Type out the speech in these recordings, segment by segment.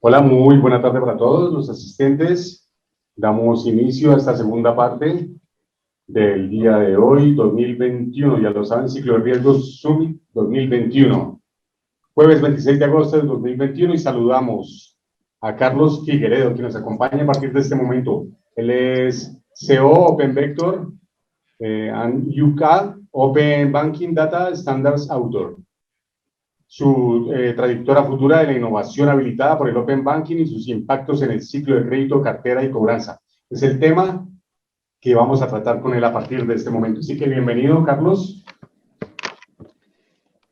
Hola, muy buena tarde para todos los asistentes. Damos inicio a esta segunda parte del día de hoy, 2021. Ya lo saben, ciclo de riesgos Summit 2021. Jueves 26 de agosto del 2021 y saludamos a Carlos Figueredo, quien nos acompaña a partir de este momento. Él es CEO Open Vector and UCAD, Open Banking Data Standards Author. Su trayectoria futura de la innovación habilitada por el Open Banking y sus impactos en el ciclo de crédito, cartera y cobranza. Es el tema que vamos a tratar con él a partir de este momento. Así que bienvenido, Carlos.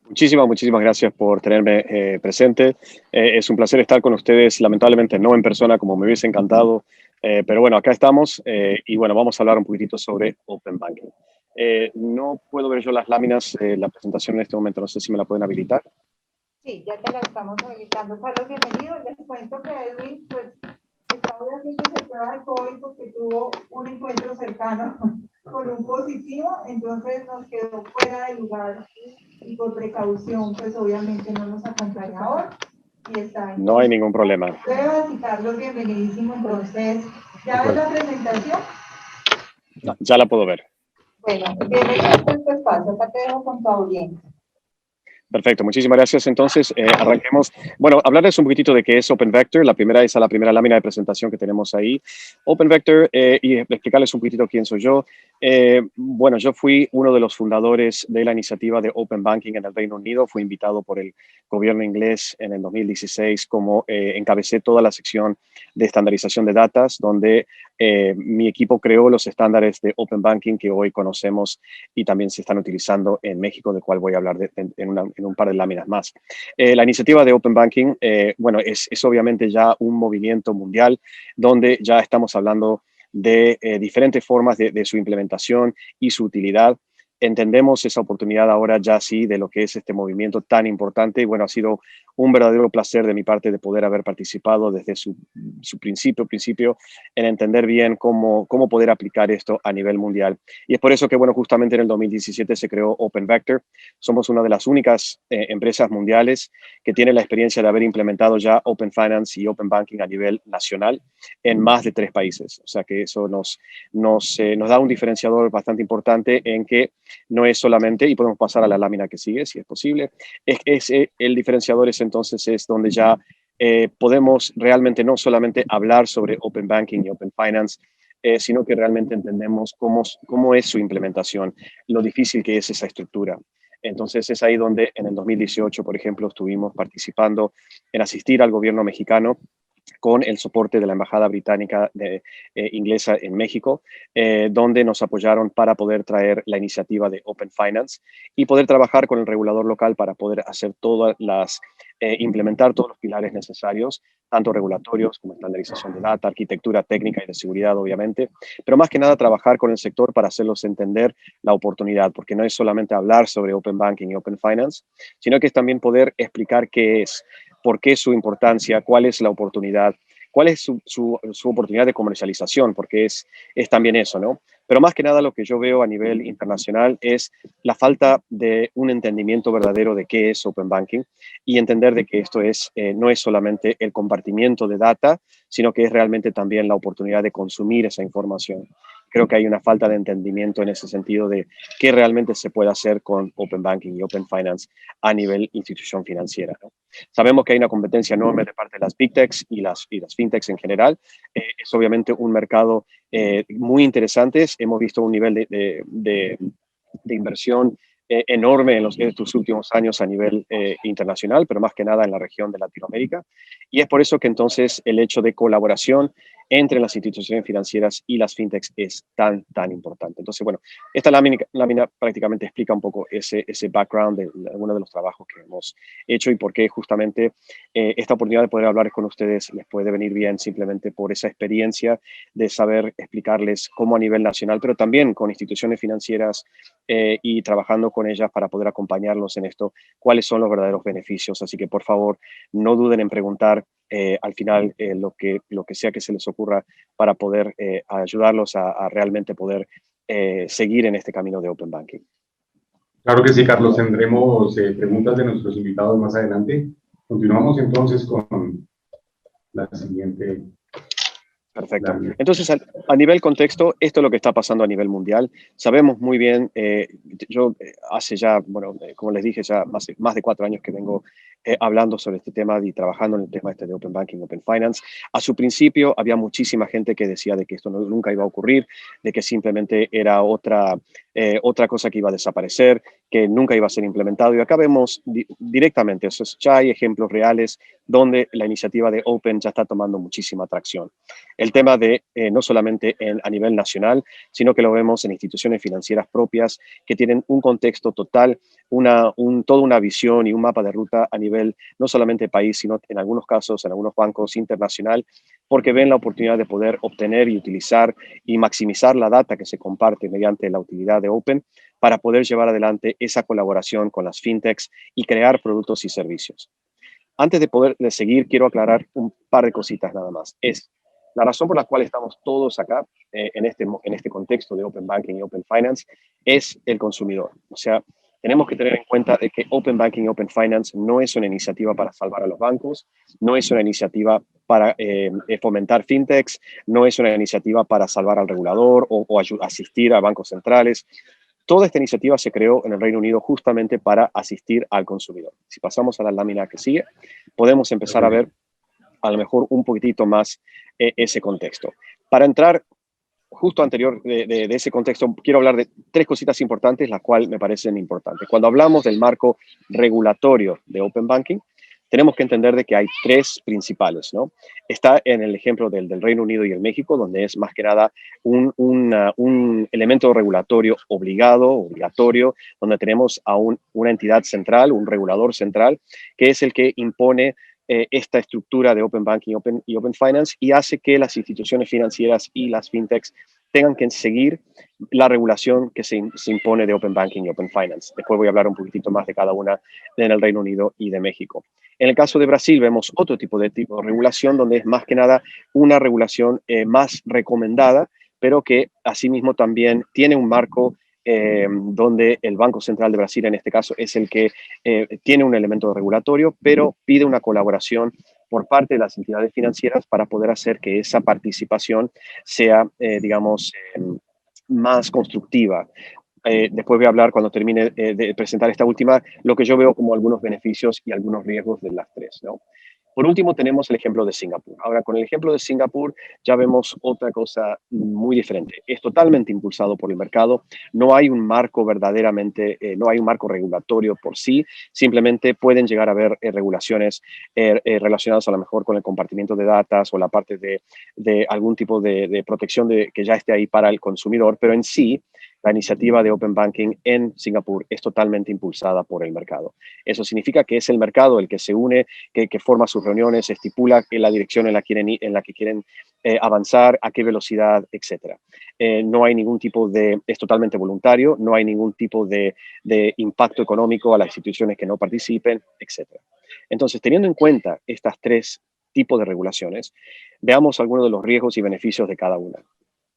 Muchísimas gracias por tenerme presente. Es un placer estar con ustedes, lamentablemente no en persona como me hubiese encantado, pero bueno, acá estamos y bueno, vamos a hablar un poquitito sobre Open Banking. No puedo ver yo las láminas, la presentación en este momento, no sé si me la pueden habilitar. Sí, ya te la estamos habilitando. Carlos, bienvenido. Les cuento que Edwin, pues, está haciéndose prueba de COVID porque tuvo un encuentro cercano con un positivo, entonces nos quedó fuera de lugar y por precaución, pues obviamente no nos acompaña ahora y está en No hay ningún problema. pruebas. Y Carlos, bienvenidísimo. Entonces, ¿ya ves la presentación? No, ya la puedo ver. Bueno, bienvenido a este espacio. Acá te dejo con tu audiencia. Perfecto, muchísimas gracias. Entonces, arranquemos. Bueno, hablarles un poquitito de qué es Open Vector. La primera lámina de presentación que tenemos ahí. Open Vector, y explicarles un poquitito quién soy yo. Bueno, yo fui uno de los fundadores de la iniciativa de Open Banking en el Reino Unido. Fui invitado por el gobierno inglés en el 2016 como encabecé toda la sección de estandarización de datos, donde mi equipo creó los estándares de Open Banking que hoy conocemos y también se están utilizando en México, de cual voy a hablar en un par de láminas más. La iniciativa de Open Banking, bueno, es obviamente ya un movimiento mundial donde ya estamos hablando de diferentes formas de su implementación y su utilidad. Entendemos esa oportunidad ahora ya sí de lo que es este movimiento tan importante y bueno, ha sido un verdadero placer de mi parte de poder haber participado desde su principio en entender bien cómo poder aplicar esto a nivel mundial. Y es por eso que, bueno, justamente en el 2017 se creó Open Vector. Somos una de las únicas empresas mundiales que tiene la experiencia de haber implementado ya Open Finance y Open Banking a nivel nacional en más de 3 países. O sea que eso nos da un diferenciador bastante importante en que no es solamente, y podemos pasar a la lámina que sigue, si es posible, el diferenciador entonces es donde ya podemos realmente no solamente hablar sobre Open Banking y Open Finance, sino que realmente entendemos cómo es su implementación, lo difícil que es esa estructura. Entonces es ahí donde en el 2018, por ejemplo, estuvimos participando en asistir al gobierno mexicano con el soporte de la Embajada Británica inglesa en México, donde nos apoyaron para poder traer la iniciativa de Open Finance y poder trabajar con el regulador local para poder hacer implementar todos los pilares necesarios, tanto regulatorios como estandarización de data, arquitectura técnica y de seguridad, obviamente, pero más que nada trabajar con el sector para hacerlos entender la oportunidad, porque no es solamente hablar sobre Open Banking y Open Finance, sino que es también poder explicar qué es, por qué su importancia, cuál es la oportunidad, cuál es su oportunidad de comercialización, porque es también eso, ¿no? Pero más que nada lo que yo veo a nivel internacional es la falta de un entendimiento verdadero de qué es Open Banking y entender de que esto no es solamente el compartimiento de data, sino que es realmente también la oportunidad de consumir esa información. Creo que hay una falta de entendimiento en ese sentido de qué realmente se puede hacer con Open Banking y Open Finance a nivel institución financiera, ¿no? Sabemos que hay una competencia enorme de parte de las Big Techs y las FinTechs en general. Es obviamente un mercado muy interesante. Hemos visto un nivel de inversión enorme en estos últimos años a nivel internacional, pero más que nada en la región de Latinoamérica. Y es por eso que entonces el hecho de colaboración entre las instituciones financieras y las fintechs es tan importante. Entonces, bueno, esta lámina prácticamente explica un poco ese background de algunos de los trabajos que hemos hecho y por qué justamente esta oportunidad de poder hablar con ustedes les puede venir bien simplemente por esa experiencia de saber explicarles cómo a nivel nacional, pero también con instituciones financieras y trabajando con ellas para poder acompañarlos en esto, cuáles son los verdaderos beneficios. Así que, por favor, no duden en preguntar al final lo que sea que se les ocurra para poder ayudarlos a realmente poder seguir en este camino de Open Banking. Claro que sí, Carlos. Tendremos preguntas de nuestros invitados más adelante. Continuamos entonces con la siguiente. Perfecto. Entonces, a nivel contexto, esto es lo que está pasando a nivel mundial. Sabemos muy bien, yo hace ya, bueno, como les dije, ya más de 4 años que vengo hablando sobre este tema y trabajando en el tema este de Open Banking, Open Finance. A su principio había muchísima gente que decía de que esto nunca iba a ocurrir, de que simplemente era otra cosa que iba a desaparecer, que nunca iba a ser implementado. Y acá vemos directamente, eso ya hay ejemplos reales donde la iniciativa de Open ya está tomando muchísima atracción. El tema de no solamente a nivel nacional, sino que lo vemos en instituciones financieras propias que tienen un contexto total, toda una visión y un mapa de ruta a nivel no solamente país, sino en algunos casos, en algunos bancos internacional, porque ven la oportunidad de poder obtener y utilizar y maximizar la data que se comparte mediante la utilidad de Open para poder llevar adelante esa colaboración con las fintechs y crear productos y servicios. Antes de seguir, quiero aclarar un par de cositas nada más. La razón por la cual estamos todos acá en este contexto de Open Banking y Open Finance es el consumidor. O sea, tenemos que tener en cuenta de que Open Banking y Open Finance no es una iniciativa para salvar a los bancos, no es una iniciativa para fomentar fintechs, no es una iniciativa para salvar al regulador o asistir a bancos centrales. Toda esta iniciativa se creó en el Reino Unido justamente para asistir al consumidor. Si pasamos a la lámina que sigue, podemos empezar a ver a lo mejor un poquitito más ese contexto. Para entrar justo anterior de ese contexto, quiero hablar de 3 cositas importantes, las cuales me parecen importantes. Cuando hablamos del marco regulatorio de Open Banking, tenemos que entender de que hay 3 principales, ¿no? Está en el ejemplo del Reino Unido y el México, donde es más que nada un elemento regulatorio obligatorio, donde tenemos a una entidad central, un regulador central, que es el que impone esta estructura de Open Banking y Open Finance y hace que las instituciones financieras y las fintechs tengan que seguir la regulación que se impone de Open Banking y Open Finance. Después voy a hablar un poquitito más de cada una en el Reino Unido y de México. En el caso de Brasil vemos otro tipo de regulación donde es más que nada una regulación más recomendada, pero que asimismo también tiene un marco donde el Banco Central de Brasil, en este caso, es el que tiene un elemento regulatorio, pero pide una colaboración por parte de las entidades financieras para poder hacer que esa participación sea, digamos, más constructiva. Después voy a hablar, cuando termine de presentar esta última, lo que yo veo como algunos beneficios y algunos riesgos de las 3, ¿no? Por último, tenemos el ejemplo de Singapur. Ahora, con el ejemplo de Singapur ya vemos otra cosa muy diferente. Es totalmente impulsado por el mercado. No hay un marco verdaderamente, no hay un marco regulatorio por sí. Simplemente pueden llegar a haber regulaciones relacionadas a lo mejor con el compartimiento de datos o la parte de algún tipo de protección que ya esté ahí para el consumidor, pero en sí, la iniciativa de Open Banking en Singapur es totalmente impulsada por el mercado. Eso significa que es el mercado el que se une, que forma sus reuniones, estipula la dirección en la que quieren avanzar, a qué velocidad, etc. No hay ningún tipo es totalmente voluntario, no hay ningún tipo de impacto económico a las instituciones que no participen, etc. Entonces, teniendo en cuenta estas 3 tipos de regulaciones, veamos algunos de los riesgos y beneficios de cada una.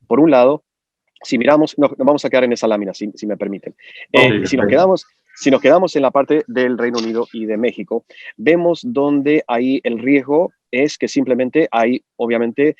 Por un lado, si miramos, nos vamos a quedar en esa lámina, si me permiten. Si nos quedamos en la parte del Reino Unido y de México, vemos donde ahí el riesgo es que simplemente hay, obviamente,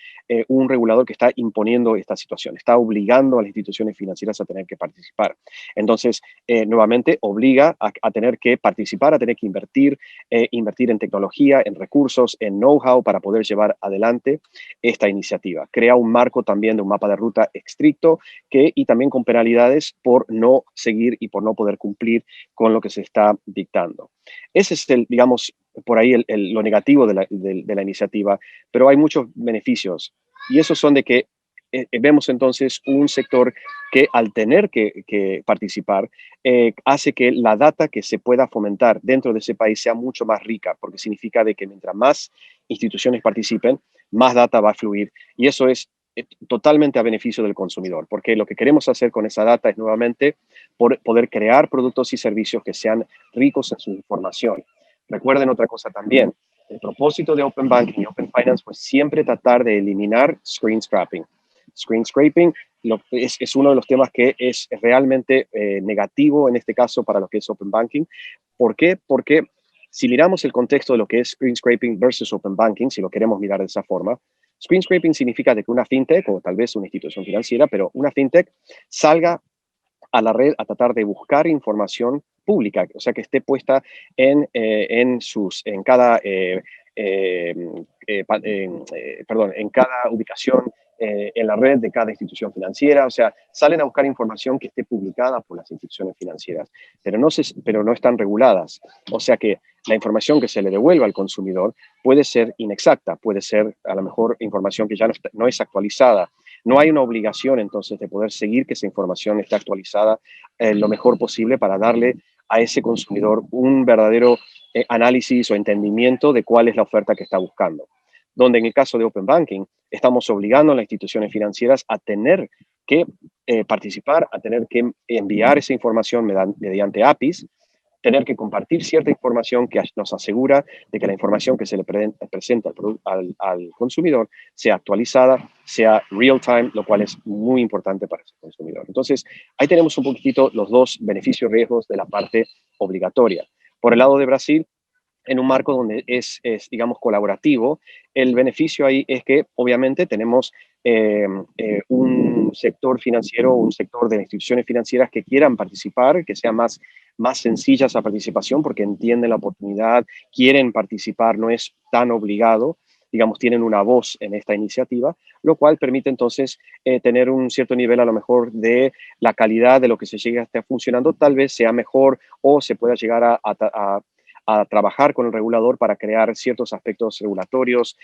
un regulador que está imponiendo esta situación, está obligando a las instituciones financieras a tener que participar. Entonces, nuevamente, obliga a tener que participar, a tener que invertir en tecnología, en recursos, en know-how para poder llevar adelante esta iniciativa. Crea un marco también de un mapa de ruta estricto y también con penalidades por no seguir y por no poder cumplir con lo que se está dictando. Ese es digamos, por ahí lo negativo de la iniciativa, pero hay muchos beneficios y esos son de que vemos entonces un sector que al tener que participar hace que la data que se pueda fomentar dentro de ese país sea mucho más rica, porque significa de que mientras más instituciones participen, más data va a fluir y eso es totalmente a beneficio del consumidor, porque lo que queremos hacer con esa data es nuevamente poder crear productos y servicios que sean ricos en su información. Recuerden otra cosa también, el propósito de Open Banking y Open Finance fue siempre tratar de eliminar screen scraping. Screen scraping es uno de los temas que es realmente negativo en este caso para lo que es Open Banking. ¿Por qué? Porque Si miramos el contexto de lo que es screen scraping versus open banking, si lo queremos mirar de esa forma, screen scraping significa de que una fintech, o tal vez una institución financiera, pero una fintech salga a la red a tratar de buscar información pública, o sea, que esté puesta en cada ubicación en la red de cada institución financiera, o sea, salen a buscar información que esté publicada por las instituciones financieras, pero no están reguladas, o sea que la información que se le devuelva al consumidor puede ser inexacta, puede ser a lo mejor información que ya no es actualizada. No hay una obligación entonces de poder seguir que esa información esté actualizada lo mejor posible para darle a ese consumidor un verdadero análisis o entendimiento de cuál es la oferta que está buscando. Donde en el caso de Open Banking estamos obligando a las instituciones financieras a tener que participar, a tener que enviar esa información mediante APIs, tener que compartir cierta información que nos asegura de que la información que se le presenta al consumidor sea actualizada, sea real time, lo cual es muy importante para ese consumidor. Entonces, ahí tenemos un poquitito los dos beneficios y riesgos de la parte obligatoria. Por el lado de Brasil, en un marco donde digamos, colaborativo, el beneficio ahí es que obviamente tenemos un sector financiero, un sector de instituciones financieras que quieran participar, que sea más sencilla esa participación porque entienden la oportunidad, quieren participar, no es tan obligado, digamos, tienen una voz en esta iniciativa, lo cual permite entonces tener un cierto nivel a lo mejor de la calidad de lo que se llega a estar funcionando, tal vez sea mejor o se pueda llegar a trabajar con el regulador para crear ciertos aspectos regulatorios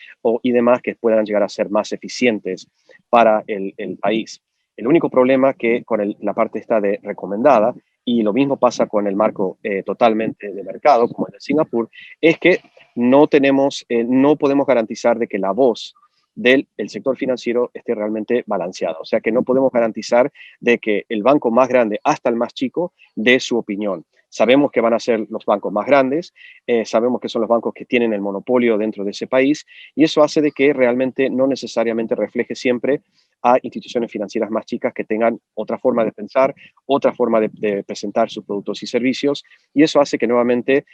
y demás que puedan llegar a ser más eficientes para el país. El único problema que con la parte esta de recomendada, y lo mismo pasa con el marco totalmente de mercado, como el de Singapur, es que no podemos garantizar de que la voz del sector financiero esté realmente balanceada. O sea, que no podemos garantizar de que el banco más grande hasta el más chico dé su opinión. Sabemos que van a ser los bancos más grandes, sabemos que son los bancos que tienen el monopolio dentro de ese país y eso hace de que realmente no necesariamente refleje siempre a instituciones financieras más chicas que tengan otra forma de pensar, otra forma de presentar sus productos y servicios y eso hace que nuevamente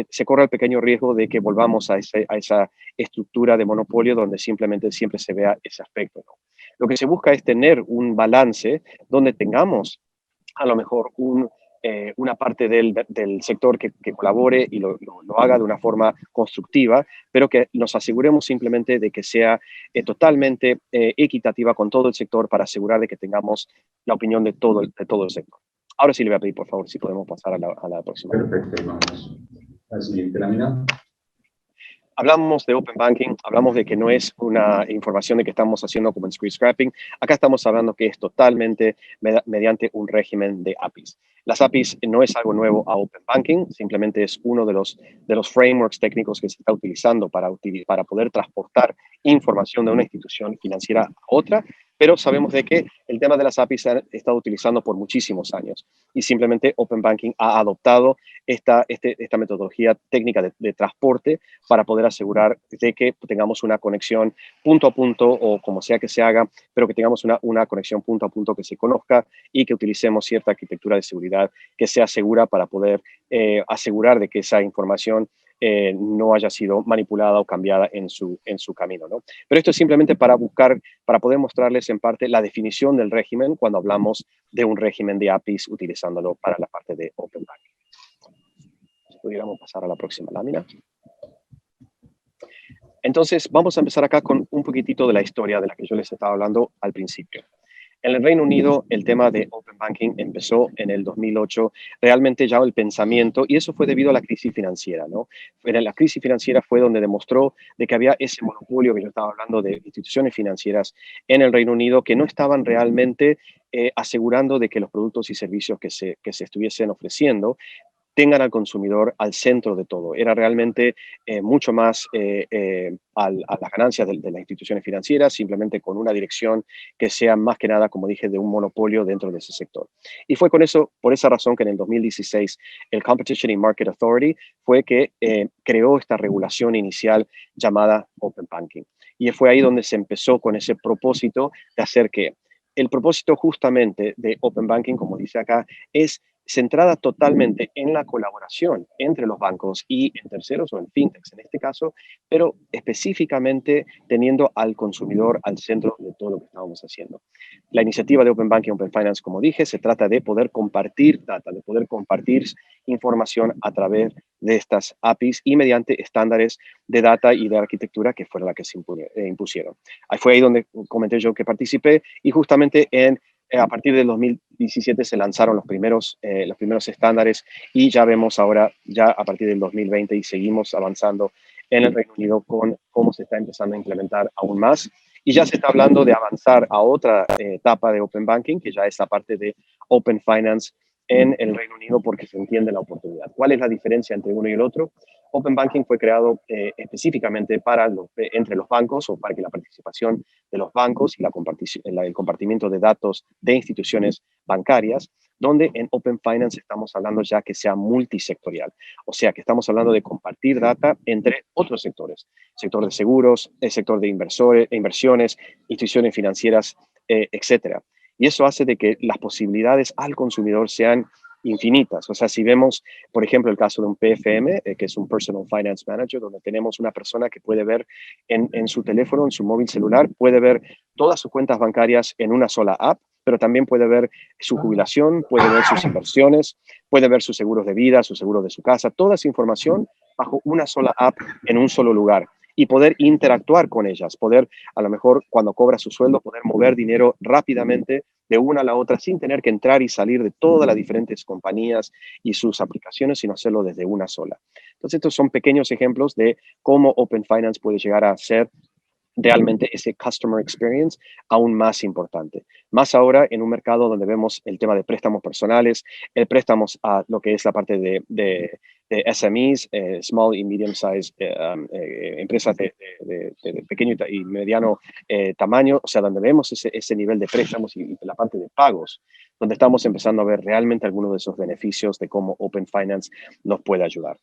se corra el pequeño riesgo de que volvamos a esa estructura de monopolio donde simplemente siempre se vea ese aspecto, ¿no? Lo que se busca es tener un balance donde tengamos a lo mejor una parte del sector que colabore y lo haga de una forma constructiva, pero que nos aseguremos simplemente de que sea totalmente equitativa con todo el sector para asegurar de que tengamos la opinión de todo el sector. Ahora sí le voy a pedir, por favor, si podemos pasar a la próxima. Perfecto, vamos. La siguiente lámina. Hablamos de Open Banking, hablamos de que no es una información de que estamos haciendo como en screen scraping. Acá estamos hablando que es totalmente mediante un régimen de APIs. Las APIs no es algo nuevo a Open Banking, simplemente es uno de los frameworks técnicos que se está utilizando para poder transportar información de una institución financiera a otra, pero sabemos de que el tema de las APIs se ha estado utilizando por muchísimos años y simplemente Open Banking ha adoptado esta metodología técnica de transporte para poder asegurar de que tengamos una conexión punto a punto o como sea que se haga, pero que tengamos una conexión punto a punto que se conozca y que utilicemos cierta arquitectura de seguridad que sea segura para poder asegurar de que esa información no haya sido manipulada o cambiada en su camino, ¿no? Pero esto es simplemente para poder mostrarles en parte la definición del régimen cuando hablamos de un régimen de APIs utilizándolo para la parte de Open Banking. Si pudiéramos pasar a la próxima lámina. Entonces, vamos a empezar acá con un poquitito de la historia de la que yo les estaba hablando al principio. En el Reino Unido, el tema de Open Banking empezó en el 2008, realmente ya el pensamiento, y eso fue debido a la crisis financiera, ¿no? La crisis financiera fue donde demostró de que había ese monopolio que yo estaba hablando de instituciones financieras en el Reino Unido que no estaban realmente asegurando de que los productos y servicios que se estuviesen ofreciendo tengan al consumidor al centro de todo. Era realmente mucho más a las ganancias de las instituciones financieras, simplemente con una dirección que sea más que nada, como dije, de un monopolio dentro de ese sector. Y fue por esa razón que en el 2016 el Competition and Market Authority fue que creó esta regulación inicial llamada Open Banking. Y fue ahí donde se empezó con ese propósito de hacer que el propósito justamente de Open Banking, como dice acá, es centrada totalmente en la colaboración entre los bancos y en terceros o en fintechs en este caso, pero específicamente teniendo al consumidor al centro de todo lo que estábamos haciendo. La iniciativa de Open Banking, Open Finance, como dije, se trata de poder compartir data, de poder compartir información a través de estas APIs y mediante estándares de data y de arquitectura que fueron las que se impusieron. Ahí fue ahí donde comenté yo que participé y justamente a partir del 2017 se lanzaron los primeros estándares y ya vemos ahora, ya a partir del 2020 y seguimos avanzando en el Reino Unido con cómo se está empezando a implementar aún más. Y ya se está hablando de avanzar a otra etapa de Open Banking, que ya es la parte de Open Finance en el Reino Unido porque se entiende la oportunidad. ¿Cuál es la diferencia entre uno y el otro? Open Banking fue creado específicamente entre los bancos o para que la participación de los bancos y el compartimiento de datos de instituciones bancarias, donde en Open Finance estamos hablando ya que sea multisectorial. O sea, que estamos hablando de compartir data entre otros sectores. Sector de seguros, el sector de inversiones, instituciones financieras, etcétera. Y eso hace de que las posibilidades al consumidor sean infinitas. O sea, si vemos, por ejemplo, el caso de un PFM, que es un Personal Finance Manager, donde tenemos una persona que puede ver en su teléfono, en su móvil celular, puede ver todas sus cuentas bancarias en una sola app, pero también puede ver su jubilación, puede ver sus inversiones, puede ver sus seguros de vida, sus seguros de su casa, toda esa información bajo una sola app en un solo lugar y poder interactuar con ellas, poder a lo mejor cuando cobra su sueldo, poder mover dinero rápidamente de una a la otra sin tener que entrar y salir de todas las diferentes compañías y sus aplicaciones, sino hacerlo desde una sola. Entonces, estos son pequeños ejemplos de cómo Open Finance puede llegar a ser realmente ese customer experience aún más importante. Más ahora en un mercado donde vemos el tema de préstamos personales, el préstamos a lo que es la parte de SMEs, Small y Medium Size, empresas de pequeño y mediano tamaño, o sea, donde vemos ese nivel de préstamos y la parte de pagos, donde estamos empezando a ver realmente algunos de esos beneficios de cómo Open Finance nos puede ayudar.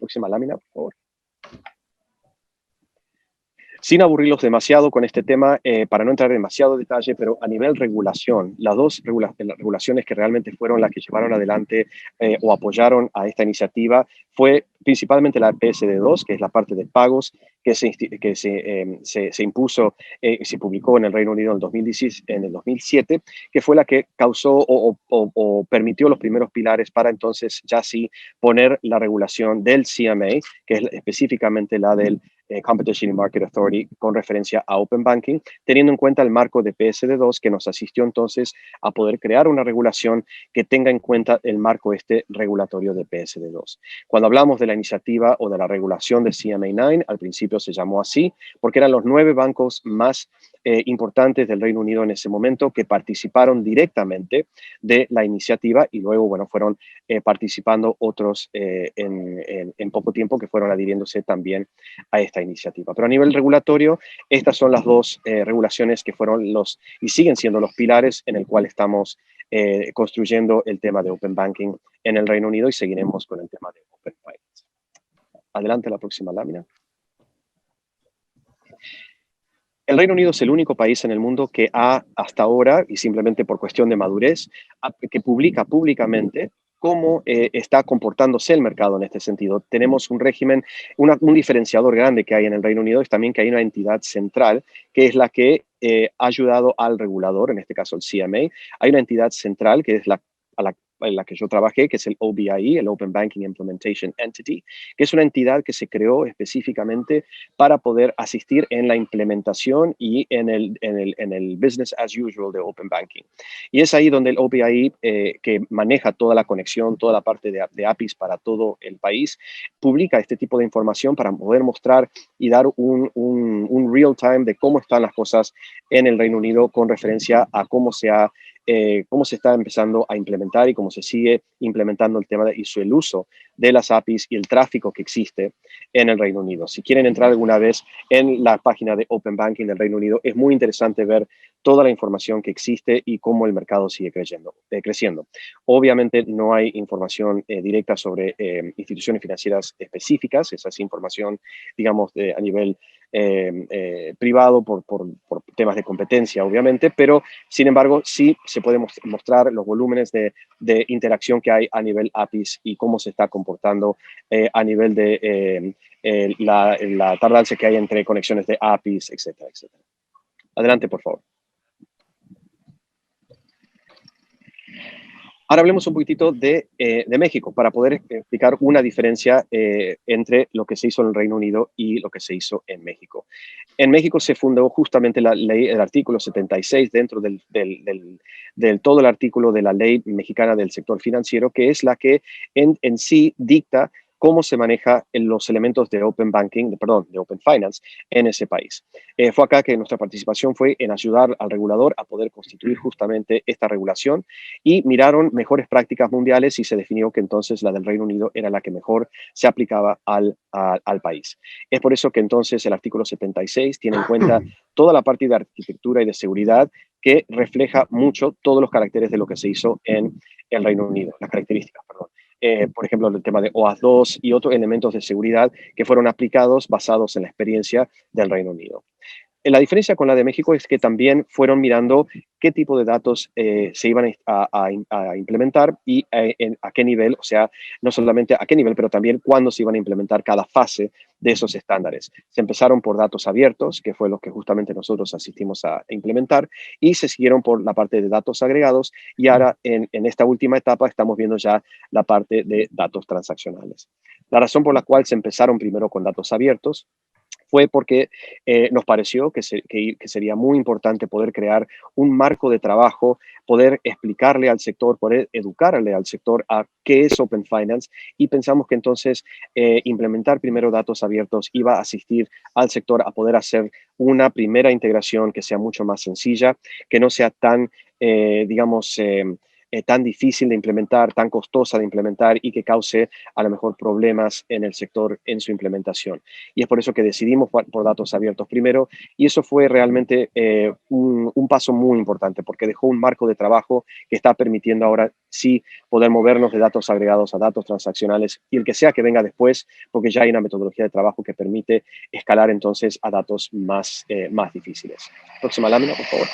Próxima lámina, por favor. Sin aburrirlos demasiado con este tema, para no entrar en demasiado detalle, pero a nivel regulación, las dos regulaciones que realmente fueron las que llevaron adelante o apoyaron a esta iniciativa fue principalmente la PSD2, que es la parte de pagos que se impuso, se publicó en el Reino Unido en el 2007, que fue la que causó o permitió los primeros pilares para entonces ya sí poner la regulación del CMA, que es específicamente la del Competition and Market Authority con referencia a Open Banking, teniendo en cuenta el marco de PSD2 que nos asistió entonces a poder crear una regulación que tenga en cuenta el marco regulatorio de PSD2. Cuando hablamos de la iniciativa o de la regulación de CMA9, al principio se llamó así porque eran los 9 bancos más importantes del Reino Unido en ese momento que participaron directamente de la iniciativa y luego, bueno, fueron participando otros en poco tiempo que fueron adhiriéndose también a esta iniciativa. Pero a nivel regulatorio, estas son las dos regulaciones que fueron y siguen siendo los pilares en el cual estamos construyendo el tema de Open Banking en el Reino Unido y seguiremos con el tema de Open Finance. Adelante, la próxima lámina. El Reino Unido es el único país en el mundo que hasta ahora, y simplemente por cuestión de madurez, que publica públicamente cómo está comportándose el mercado en este sentido. Tenemos un régimen, un diferenciador grande que hay en el Reino Unido es también que hay una entidad central que es la que ha ayudado al regulador, en este caso el CMA. Hay una entidad central que es en la que yo trabajé, que es el OBIE, el Open Banking Implementation Entity, que es una entidad que se creó específicamente para poder asistir en la implementación y en el business as usual de Open Banking. Y es ahí donde el OBIE, que maneja toda la conexión, toda la parte de APIs para todo el país, publica este tipo de información para poder mostrar y dar un real time de cómo están las cosas en el Reino Unido con referencia a cómo se está empezando a implementar y cómo se sigue implementando el tema y el uso de las APIs y el tráfico que existe en el Reino Unido. Si quieren entrar alguna vez en la página de Open Banking del Reino Unido, es muy interesante ver toda la información que existe y cómo el mercado sigue creciendo. Obviamente no hay información directa sobre instituciones financieras específicas, esa es información, digamos, a nivel privado por temas de competencia, obviamente, pero sin embargo sí se puede mostrar los volúmenes de interacción que hay a nivel APIs y cómo se está comportando a nivel de la tardancia que hay entre conexiones de APIs, etcétera, etcétera. Adelante, por favor. Ahora hablemos un poquitito de México para poder explicar una diferencia entre lo que se hizo en el Reino Unido y lo que se hizo en México. En México se fundó justamente la ley, el artículo 76 dentro del todo el artículo de la ley mexicana del sector financiero, que es la que en sí dicta cómo se maneja los elementos de Open Banking, de Open Finance en ese país. Fue acá que nuestra participación fue en ayudar al regulador a poder constituir justamente esta regulación y miraron mejores prácticas mundiales y se definió que entonces la del Reino Unido era la que mejor se aplicaba al país. Es por eso que entonces el artículo 76 tiene en cuenta toda la parte de arquitectura y de seguridad que refleja mucho todos los caracteres de lo que se hizo en el Reino Unido, las características, perdón. Por ejemplo, el tema de OAuth 2 y otros elementos de seguridad que fueron aplicados basados en la experiencia del Reino Unido. La diferencia con la de México es que también fueron mirando qué tipo de datos se iban a implementar y a qué nivel, o sea, no solamente a qué nivel, pero también cuándo se iban a implementar cada fase de esos estándares. Se empezaron por datos abiertos, que fue lo que justamente nosotros asistimos a implementar, y se siguieron por la parte de datos agregados, y ahora en esta última etapa estamos viendo ya la parte de datos transaccionales. La razón por la cual se empezaron primero con datos abiertos fue porque nos pareció que sería muy importante poder crear un marco de trabajo, poder explicarle al sector, poder educarle al sector a qué es Open Finance, y pensamos que entonces implementar primero datos abiertos iba a asistir al sector a poder hacer una primera integración que sea mucho más sencilla, que no sea tan, digamos, tan difícil de implementar, tan costosa de implementar y que cause a lo mejor problemas en el sector en su implementación. Y es por eso que decidimos por datos abiertos primero, y eso fue realmente un paso muy importante porque dejó un marco de trabajo que está permitiendo ahora sí poder movernos de datos agregados a datos transaccionales y el que sea que venga después, porque ya hay una metodología de trabajo que permite escalar entonces a datos más difíciles. Próxima lámina, por favor.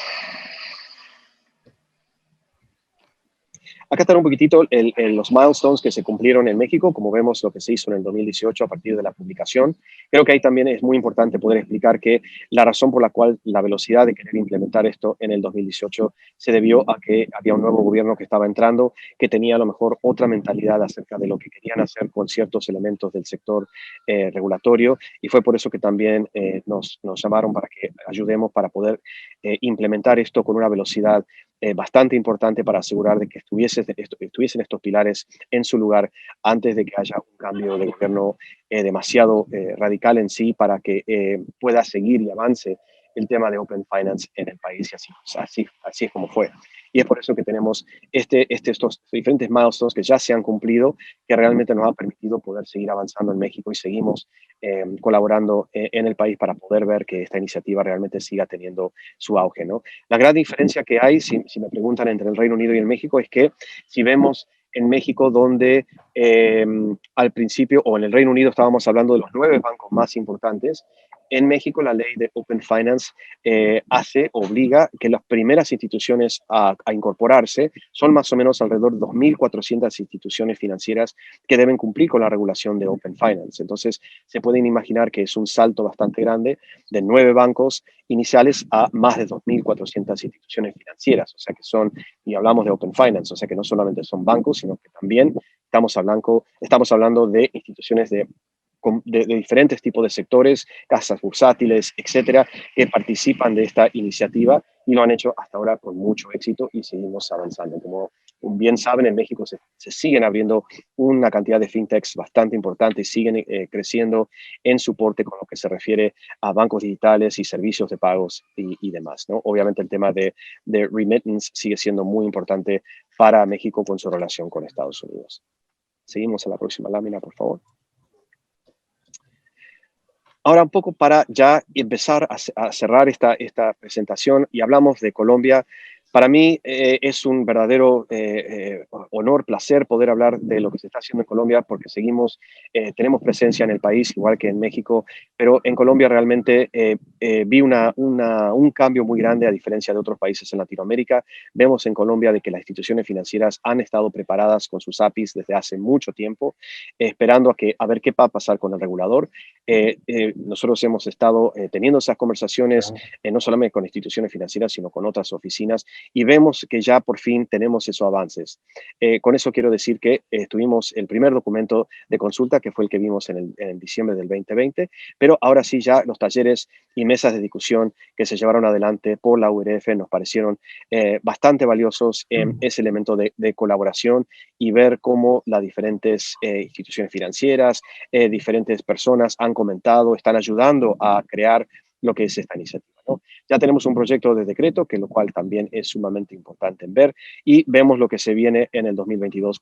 Acá están un poquitito los milestones que se cumplieron en México, como vemos lo que se hizo en el 2018 a partir de la publicación. Creo que ahí también es muy importante poder explicar que la razón por la cual la velocidad de querer implementar esto en el 2018 se debió a que había un nuevo gobierno que estaba entrando, que tenía a lo mejor otra mentalidad acerca de lo que querían hacer con ciertos elementos del sector regulatorio, y fue por eso que también nos llamaron para que ayudemos para poder implementar esto con una velocidad bastante importante para asegurar de que estuviesen estos pilares en su lugar antes de que haya un cambio de gobierno demasiado radical en sí para que pueda seguir y avance el tema de Open Finance en el país, y así es como fue. Y es por eso que tenemos estos diferentes milestones que ya se han cumplido, que realmente nos ha permitido poder seguir avanzando en México, y seguimos colaborando en el país para poder ver que esta iniciativa realmente siga teniendo su auge, ¿no? La gran diferencia que hay, si me preguntan, entre el Reino Unido y el México es que si vemos en México donde al principio, o en el Reino Unido estábamos hablando de los 9 bancos más importantes, en México la ley de Open Finance obliga que las primeras instituciones a incorporarse son más o menos alrededor de 2.400 instituciones financieras que deben cumplir con la regulación de Open Finance. Entonces, se pueden imaginar que es un salto bastante grande de 9 bancos iniciales a más de 2.400 instituciones financieras, o sea que y hablamos de Open Finance, o sea que no solamente son bancos, sino que también estamos hablando de instituciones de diferentes tipos de sectores, casas bursátiles, etcétera, que participan de esta iniciativa y lo han hecho hasta ahora con mucho éxito y seguimos avanzando. Como bien saben, en México se siguen abriendo una cantidad de fintechs bastante importante y siguen creciendo en soporte con lo que se refiere a bancos digitales y servicios de pagos y demás, ¿no? Obviamente el tema de remittance sigue siendo muy importante para México con su relación con Estados Unidos. Seguimos a la próxima lámina, por favor. Ahora un poco para ya empezar a cerrar esta presentación y hablamos de Colombia. Para mí es un verdadero honor, placer poder hablar de lo que se está haciendo en Colombia porque tenemos presencia en el país igual que en México, pero en Colombia realmente vi un cambio muy grande a diferencia de otros países en Latinoamérica. Vemos en Colombia de que las instituciones financieras han estado preparadas con sus APIs desde hace mucho tiempo, esperando a ver qué va a pasar con el regulador. Nosotros hemos estado teniendo esas conversaciones no solamente con instituciones financieras, sino con otras oficinas y vemos que ya por fin tenemos esos avances. Con eso quiero decir que tuvimos el primer documento de consulta, que fue el que vimos en diciembre del 2020, pero ahora sí ya los talleres y mesas de discusión que se llevaron adelante por la URF nos parecieron bastante valiosos en ese elemento de colaboración y ver cómo las diferentes instituciones financieras, diferentes personas han comentado, están ayudando a crear lo que es esta iniciativa, ¿no? Ya tenemos un proyecto de decreto, que lo cual también es sumamente importante en ver, y vemos lo que se viene en el 2022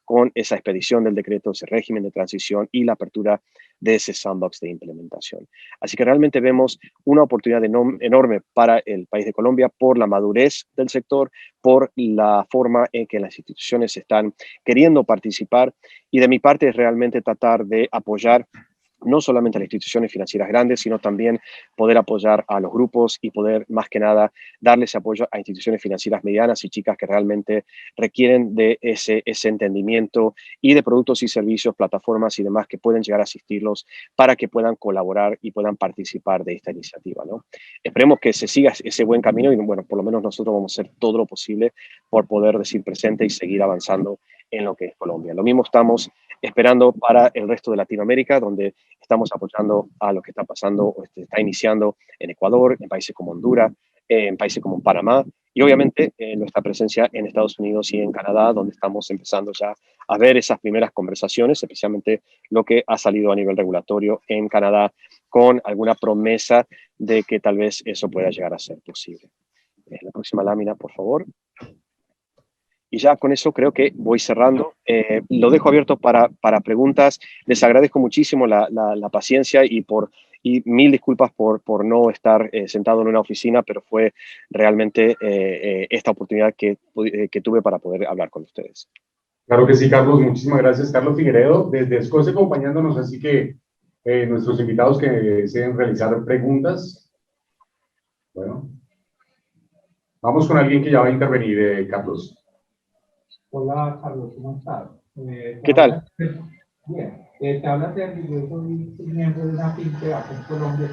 con esa expedición del decreto, ese régimen de transición y la apertura de ese sandbox de implementación. Así que realmente vemos una oportunidad enorme para el país de Colombia por la madurez del sector, por la forma en que las instituciones están queriendo participar, y de mi parte es realmente tratar de apoyar no solamente a las instituciones financieras grandes, sino también poder apoyar a los grupos y poder, más que nada, darles apoyo a instituciones financieras medianas y chicas que realmente requieren de ese entendimiento y de productos y servicios, plataformas y demás que pueden llegar a asistirlos para que puedan colaborar y puedan participar de esta iniciativa, ¿no? Esperemos que se siga ese buen camino y, bueno, por lo menos nosotros vamos a hacer todo lo posible por poder decir presente y seguir avanzando en lo que es Colombia. Lo mismo estamos esperando para el resto de Latinoamérica, donde estamos apoyando a lo que está pasando o está iniciando en Ecuador, en países como Honduras, en países como Panamá y obviamente nuestra presencia en Estados Unidos y en Canadá, donde estamos empezando ya a ver esas primeras conversaciones, especialmente lo que ha salido a nivel regulatorio en Canadá, con alguna promesa de que tal vez eso pueda llegar a ser posible. La próxima lámina, por favor. Y ya con eso creo que voy cerrando. Lo dejo abierto para preguntas. Les agradezco muchísimo la paciencia y mil disculpas por no estar sentado en una oficina, pero fue realmente esta oportunidad que tuve para poder hablar con ustedes. Claro que sí, Carlos. Muchísimas gracias. Carlos Figueredo, desde Escocia, acompañándonos. Así que nuestros invitados que deseen realizar preguntas. Bueno, vamos con alguien que ya va a intervenir, Carlos. Hola, Carlos, ¿cómo estás? ¿Qué tal? Bien, te habla Sergio, yo soy miembro de una fintech aquí en Colombia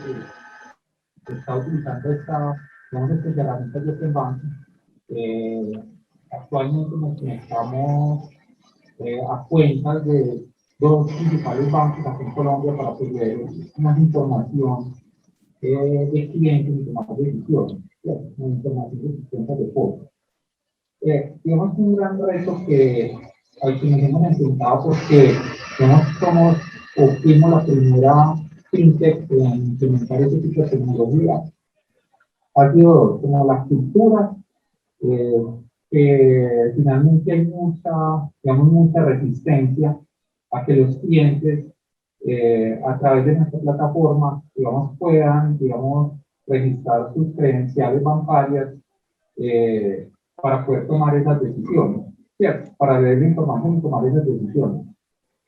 que está utilizando digamos, este herramienta de Open Banking. Actualmente nos conectamos a cuentas de dos principales bancos aquí en Colombia para poder más información de clientes y tomar decisiones, una información de sus cuentas de fondo. Digamos que un gran reto al que nos hemos enfrentado porque somos o fuimos la primera fintech en implementar ese tipo de tecnología, ha sido como la cultura, que finalmente hay mucha resistencia a que los clientes a través de nuestra plataforma puedan registrar sus credenciales bancarias para poder tomar esas decisiones, ¿cierto? Para leer la información y tomar esas decisiones.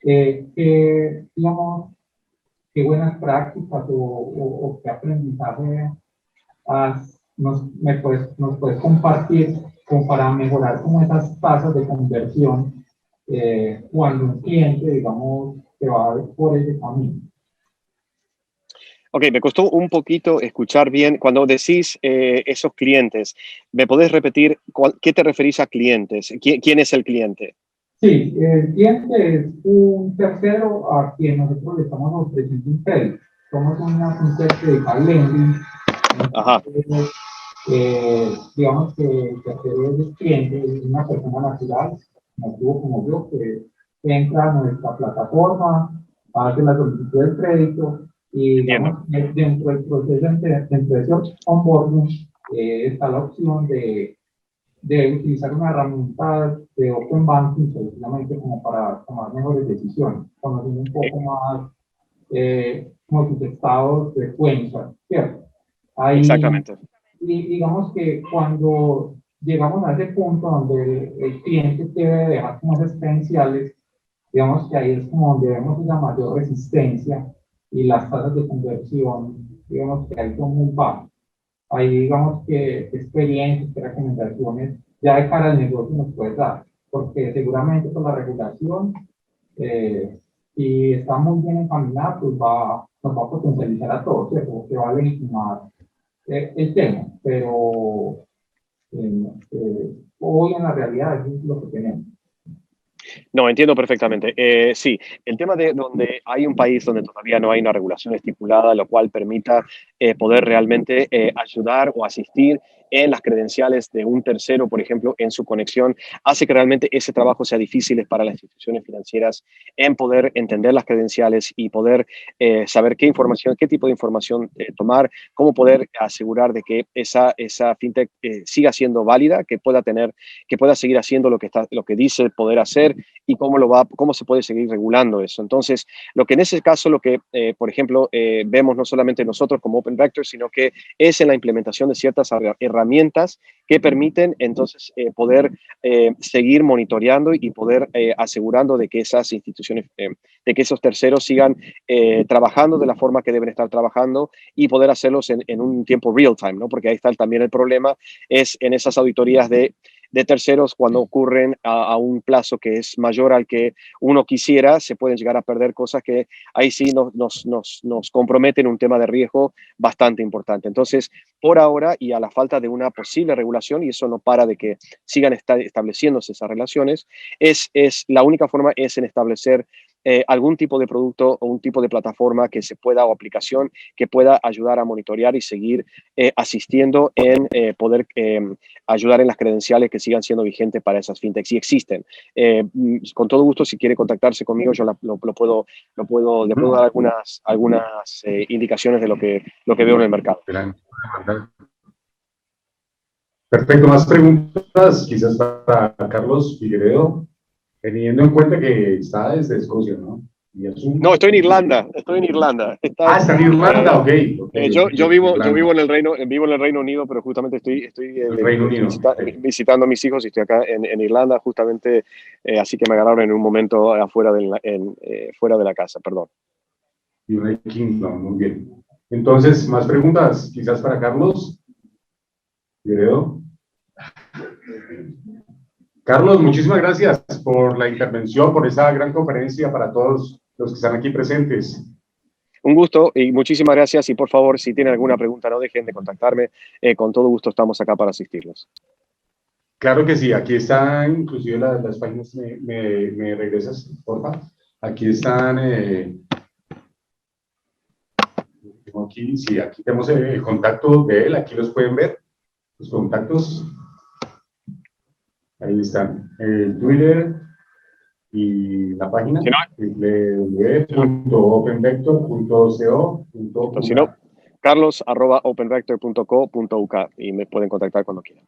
¿Qué buenas prácticas o qué aprendizaje nos puedes compartir como para mejorar como esas tasas de conversión cuando un cliente, digamos, se va por ese camino? Ok, me costó un poquito escuchar bien. Cuando decís esos clientes, ¿me podés repetir qué te referís a clientes? ¿Quién es el cliente? Sí, el cliente es un tercero a quien nosotros le estamos ofreciendo un crédito. Somos una fintech de lending. Ajá. Digamos que el tercero es el cliente, es una persona natural, nativo como yo, que entra a nuestra plataforma, hace la solicitud del crédito y digamos, dentro del proceso de onboarding está la opción de utilizar una herramienta de Open Banking precisamente como para tomar mejores decisiones, conociendo un poco más como sus estados de cuenta, ¿cierto? Ahí, Exactamente. y digamos que cuando llegamos a ese punto donde el cliente debe dejar como esas credenciales, digamos que ahí es como donde vemos una mayor resistencia y las tasas de conversión, digamos que ahí son muy bajas. Ahí digamos que experiencias, que recomendaciones ya de cara al negocio nos puede dar, porque seguramente con la regulación, si está muy bien encaminada, pues nos va a potencializar a todos, ¿cierto? Porque va a legitimar el tema, pero hoy en la realidad eso es lo que tenemos. No, entiendo perfectamente. Sí, el tema de donde hay un país donde todavía no hay una regulación estipulada, lo cual permita poder realmente ayudar o asistir en las credenciales de un tercero, por ejemplo, en su conexión, hace que realmente ese trabajo sea difícil para las instituciones financieras en poder entender las credenciales y poder saber qué información, qué tipo de información tomar, cómo poder asegurar de que esa fintech siga siendo válida, que pueda seguir haciendo lo que dice poder hacer y cómo se puede seguir regulando eso. Entonces, lo que en ese caso, por ejemplo, vemos no solamente nosotros como Open Vector, sino que es en la implementación de ciertas herramientas que permiten entonces poder seguir monitoreando y poder asegurando de que esas instituciones, de que esos terceros sigan trabajando de la forma que deben estar trabajando y poder hacerlos en un tiempo real time, ¿no? Porque ahí está también el problema, es en esas auditorías de terceros, cuando ocurren a un plazo que es mayor al que uno quisiera, se pueden llegar a perder cosas que ahí sí nos comprometen un tema de riesgo bastante importante. Entonces, por ahora y a la falta de una posible regulación, y eso no para de que sigan estableciéndose esas relaciones, la única forma es en establecer algún tipo de producto o un tipo de plataforma que se pueda o aplicación que pueda ayudar a monitorear y seguir asistiendo en poder ayudar en las credenciales que sigan siendo vigentes para esas fintechs. Y existen. Con todo gusto, si quiere contactarse conmigo, yo le puedo dar algunas indicaciones de lo que veo en el mercado. Perfecto, más preguntas quizás para Carlos Figueredo, teniendo en cuenta que está desde Escocia, ¿no? No, estoy en Irlanda. Está en Irlanda, ok. Yo vivo en el Reino Unido, pero justamente estoy Reino Unido, visitando a mis hijos y estoy acá en Irlanda, justamente, así que me agarraron en un momento fuera de la casa, perdón. United Kingdom, muy bien. Entonces, más preguntas, quizás para Carlos. Figueredo. Carlos, muchísimas gracias por la intervención, por esa gran conferencia para todos los que están aquí presentes. Un gusto y muchísimas gracias. Y por favor, si tienen alguna pregunta, no dejen de contactarme. Con todo gusto estamos acá para asistirlos. Claro que sí, aquí están, inclusive las páginas, me regresas, por favor. Aquí están, aquí, sí, aquí tenemos el contacto de él, aquí los pueden ver, los contactos. Ahí están, el Twitter y la página, www.openvector.co.uk. Si no, carlos@openvector.co.uk y me pueden contactar cuando quieran.